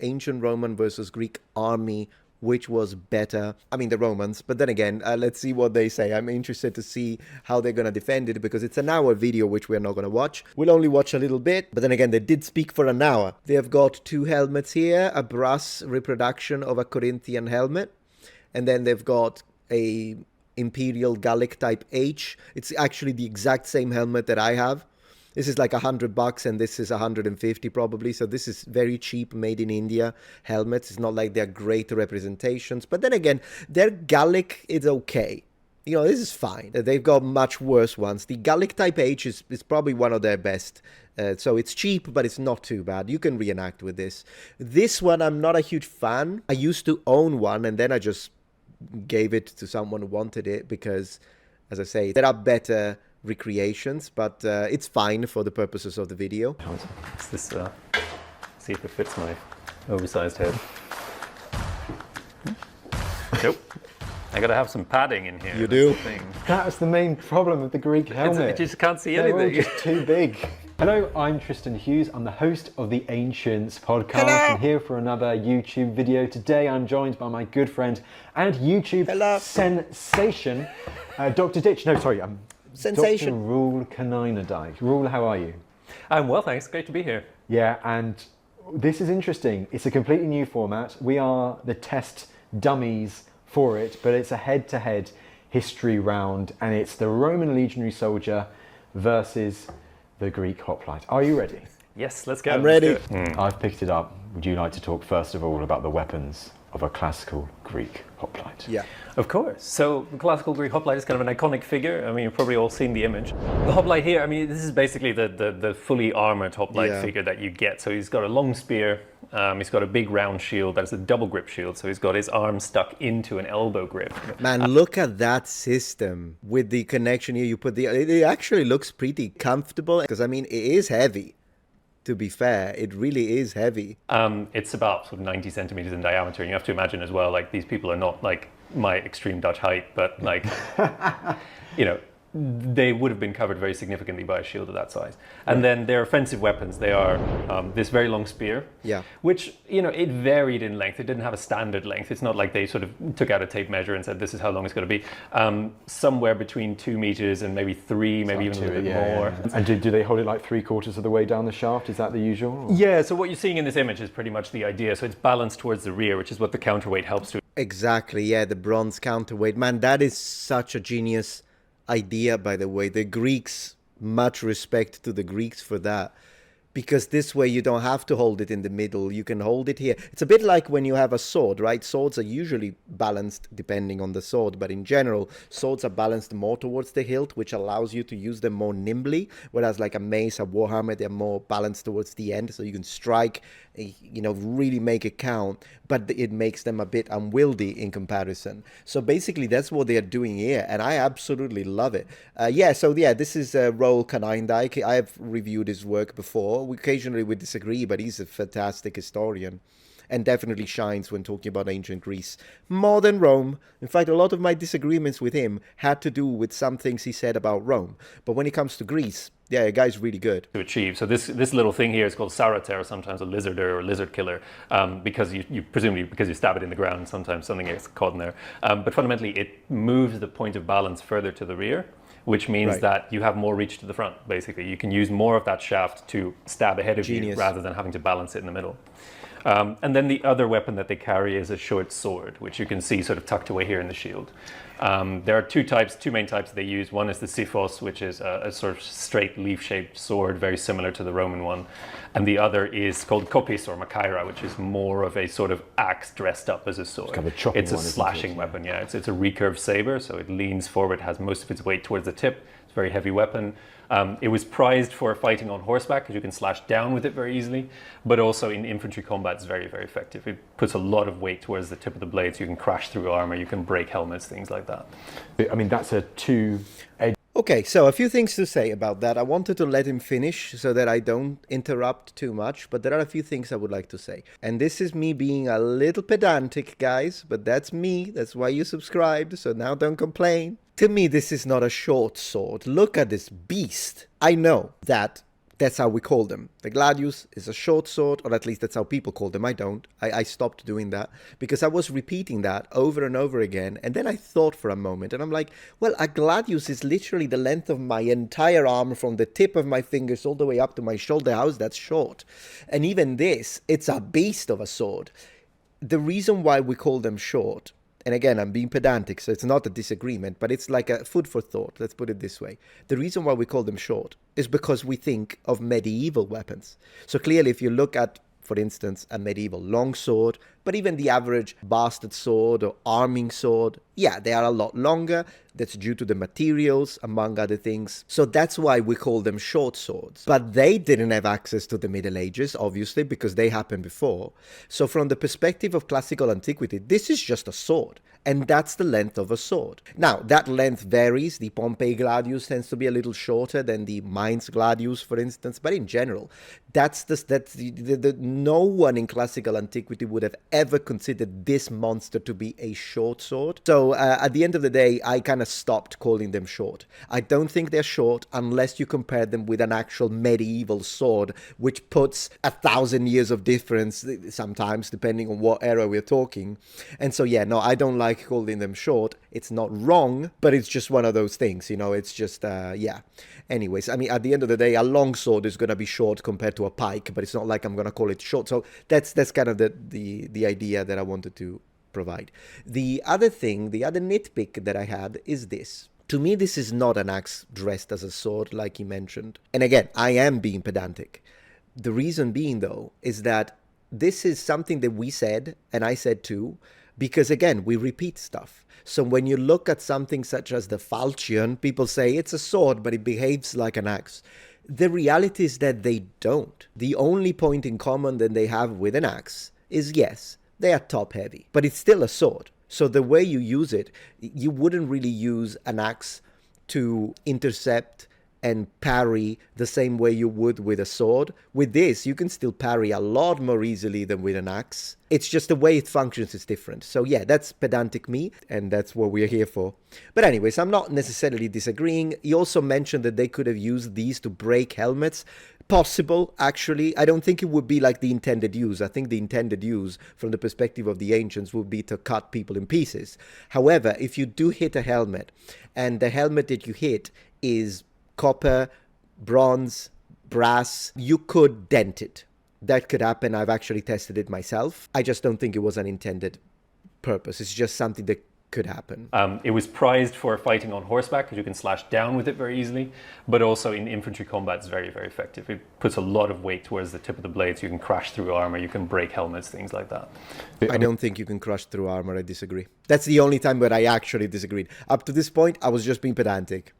Ancient Roman versus Greek army, which was better? I mean, the Romans, but then again, let's see what they say. I'm interested to see how they're going to defend it, because it's an hour video, which we're not going to watch. We'll only watch a little bit, but then again, they did speak for an hour. They have got 2 helmets here, a brass reproduction of a Corinthian helmet, and then they've got a Imperial Gallic type H. It's actually the exact same helmet that I have. This is like $100 and this is 150 probably. So this is very cheap, made in India helmets. It's not like they're great representations. But then again, their Gallic is okay. You know, this is fine. They've got much worse ones. The Gallic Type H is probably one of their best. So it's cheap, but it's not too bad. You can reenact with this. This one, I'm not a huge fan. I used to own one and then I just gave it to someone who wanted it because, as I say, there are better recreations, but it's fine for the purposes of the video. Is this, see if it fits my oversized head. Nope. I gotta have some padding in here. You do? That's the main problem with the Greek helmet. You just can't see They're anything. all just too big. Hello, I'm Tristan Hughes. I'm the host of the Ancients podcast. Hello. And here for another YouTube video. Today I'm joined by my good friend and YouTube sensation, Dr. Ditch. No, sorry, Sensation. Dr. Rule Canine. Rule, how are you? I'm well, thanks. Great to be here. Yeah, and this is interesting. It's a completely new format. We are the test dummies for it, but it's a head-to-head history round, and it's the Roman legionary soldier versus the Greek hoplite. Are you ready? Yes, let's go. I'm ready. Let's do it. I've picked it up. Would you like to talk first of all about the weapons of a classical Greek hoplite? Yeah. Of course. So the classical Greek hoplite is kind of an iconic figure. I mean, you've probably all seen the image. The hoplite here, I mean, this is basically the fully armored hoplite figure that you get. So he's got a long spear. He's got a big round shield. That's a double grip shield. So he's got his arm stuck into an elbow grip. Man, look at that system with the connection here. You put it actually looks pretty comfortable, because I mean, it is heavy. To be fair, it really is heavy. It's about sort of 90 centimeters in diameter. And you have to imagine as well, like, these people are not like my extreme Dutch height, but like, you know, they would have been covered very significantly by a shield of that size. And then their offensive weapons, they are this very long spear, which, you know, it varied in length. It didn't have a standard length. It's not like they sort of took out a tape measure and said, this is how long it's going to be. Somewhere between 2 meters and maybe 3, maybe even a little bit more. Yeah. And do they hold it like 3/4 of the way down the shaft? Is that the usual? Or? Yeah, so what you're seeing in this image is pretty much the idea. So it's balanced towards the rear, which is what the counterweight helps to. Exactly, yeah, the bronze counterweight. Man, that is such a genius idea, by the way. The Greeks, much respect to the Greeks for that, because this way you don't have to hold it in the middle. You can hold it here. It's a bit like when you have a sword, right? Swords are usually balanced depending on the sword, but in general, swords are balanced more towards the hilt, which allows you to use them more nimbly, whereas like a mace, a warhammer, they're more balanced towards the end, so you can strike, you know, really make it count, but it makes them a bit unwieldy in comparison. So basically that's what they're doing here, and I absolutely love it. This is Roel Canindijk. I have reviewed his work before. Occasionally we disagree, but he's a fantastic historian and definitely shines when talking about ancient Greece more than Rome. In fact, a lot of my disagreements with him had to do with some things he said about Rome. But when it comes to Greece, yeah, the guy's really good. To achieve. So this little thing here is called sarater, sometimes a lizarder or lizard killer, because you presumably, because you stab it in the ground, sometimes something gets caught in there. But fundamentally, it moves the point of balance further to the rear, which means that you have more reach to the front, basically. You can use more of that shaft to stab ahead of you rather than having to balance it in the middle. And then the other weapon that they carry is a short sword, which you can see sort of tucked away here in the shield. There are two main types they use. One is the siphos, which is a sort of straight leaf-shaped sword, very similar to the Roman one. And the other is called kopis or makaira, which is more of a sort of axe dressed up as a sword. It's a slashing weapon, yeah. It's a recurved saber, so it leans forward, has most of its weight towards the tip. It's a very heavy weapon. It was prized for fighting on horseback because you can slash down with it very easily, but also in infantry combat it's very, very effective. It puts a lot of weight towards the tip of the blade, so you can crash through armor, you can break helmets, things like that. I mean, that's a two-edged. Okay, so a few things to say about that. I wanted to let him finish so that I don't interrupt too much, but there are a few things I would like to say. And this is me being a little pedantic, guys, but that's me. That's why you subscribed, so now don't complain. To me, this is not a short sword. Look at this beast. I know that That's how we call them. The gladius is a short sword, or at least that's how people call them. I don't. I stopped doing that because I was repeating that over and over again. And then I thought for a moment, and I'm like, well, a gladius is literally the length of my entire arm from the tip of my fingers all the way up to my shoulder. How is that short? And even this, it's a beast of a sword. The reason why we call them short, and again, I'm being pedantic, so it's not a disagreement, but it's like a food for thought. Let's put it this way. The reason why we call them short is because we think of medieval weapons. So clearly, if you look at, for instance, a medieval longsword, but even the average bastard sword or arming sword, yeah, they are a lot longer. That's due to the materials, among other things. So that's why we call them short swords. But they didn't have access to the Middle Ages, obviously, because they happened before. So from the perspective of classical antiquity, this is just a sword. And that's the length of a sword. Now, that length varies. The Pompey gladius tends to be a little shorter than the Mainz gladius, for instance. But in general, no one in classical antiquity would have ever considered this monster to be a short sword. So at the end of the day, I kind of stopped calling them short. I don't think they're short unless you compare them with an actual medieval sword, which puts 1,000 years of difference sometimes, depending on what era we're talking. And so, yeah, no, I don't like calling them short. It's not wrong, but it's just one of those things, it's just, yeah. Anyways, I mean, at the end of the day, a long sword is going to be short compared to a pike, but it's not like I'm going to call it short. So that's kind of the idea that I wanted to provide. The other thing, the other nitpick that I had is this. To me, this is not an axe dressed as a sword, like you mentioned. And again, I am being pedantic. The reason being, though, is that this is something that we said, and I said too, because again, we repeat stuff. So when you look at something such as the falchion, people say it's a sword, but it behaves like an axe. The reality is that they don't. The only point in common that they have with an axe is, yes, they are top heavy, but it's still a sword. So the way you use it, you wouldn't really use an axe to intercept and parry the same way you would with a sword. With this, you can still parry a lot more easily than with an axe. It's just the way it functions is different. So yeah, that's pedantic me, and that's what we're here for. But anyways, I'm not necessarily disagreeing. He also mentioned that they could have used these to break helmets. Possible, actually. I don't think it would be like the intended use. I think the intended use, from the perspective of the ancients, would be to cut people in pieces. However, if you do hit a helmet, and the helmet that you hit is copper, bronze, brass, you could dent it. That could happen. I've actually tested it myself. I just don't think it was an intended purpose. It's just something that could happen. It was prized for fighting on horseback because you can slash down with it very easily, but also in infantry combat it's very, very effective. It puts a lot of weight towards the tip of the blade, so you can crash through armor, you can break helmets, things like that. I don't think you can crush through armor. I disagree. That's the only time where I actually disagreed. Up to this point, I was just being pedantic.